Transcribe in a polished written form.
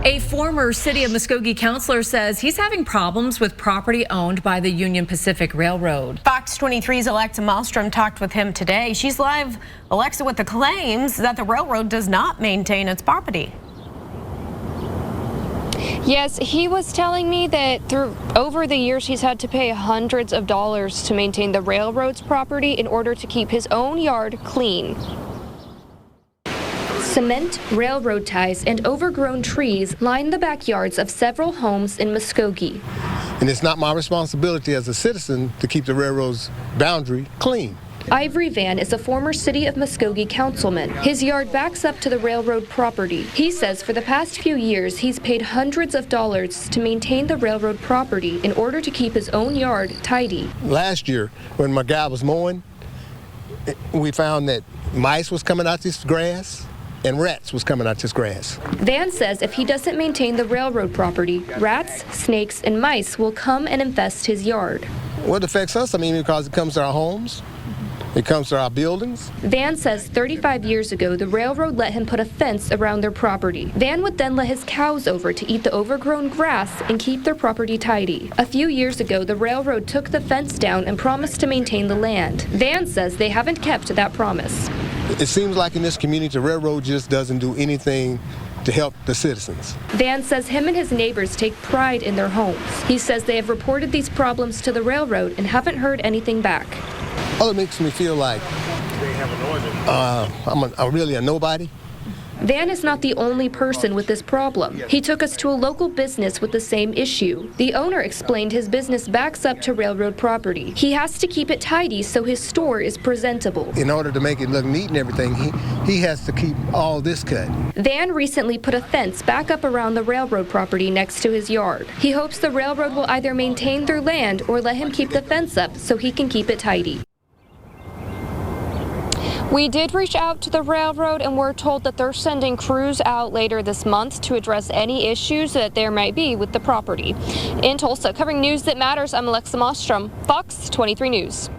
A former City of Muskogee councilor says he's having problems with property owned by the Union Pacific Railroad. Fox 23's Alexa Malmstrom talked with him today. She's live, Alexa, with the claims that the railroad does not maintain its property. Yes, he was telling me that over the years he's had to pay hundreds of dollars to maintain the railroad's property in order to keep his own yard clean. Cement, railroad ties, and overgrown trees line the backyards of several homes in Muskogee. And it's not my responsibility as a citizen to keep the railroad's boundary clean. Ivory Van is a former City of Muskogee councilman. His yard backs up to the railroad property. He says for the past few years he's paid hundreds of dollars to maintain the railroad property in order to keep his own yard tidy. Last year, when my guy was mowing, we found that mice was coming out this grass and rats was coming out this grass. Van says if he doesn't maintain the railroad property, rats, snakes, and mice will come and infest his yard. Well, it affects us, because it comes to our homes. It comes to our buildings. Van says 35 years ago, the railroad let him put a fence around their property. Van would then let his cows over to eat the overgrown grass and keep their property tidy. A few years ago, the railroad took the fence down and promised to maintain the land. Van says they haven't kept that promise. It seems like in this community, the railroad just doesn't do anything to help the citizens. Van says him and his neighbors take pride in their homes. He says they have reported these problems to the railroad and haven't heard anything back. Well, it makes me feel like I'm really a nobody. Van is not the only person with this problem. He took us to a local business with the same issue. The owner explained his business backs up to railroad property. He has to keep it tidy so his store is presentable. In order to make it look neat and everything, he has to keep all this cut. Van recently put a fence back up around the railroad property next to his yard. He hopes the railroad will either maintain their land or let him keep the fence up so he can keep it tidy. We did reach out to the railroad and we're told that they're sending crews out later this month to address any issues that there might be with the property. In Tulsa, covering news that matters, I'm Alexa Malmstrom, Fox 23 News.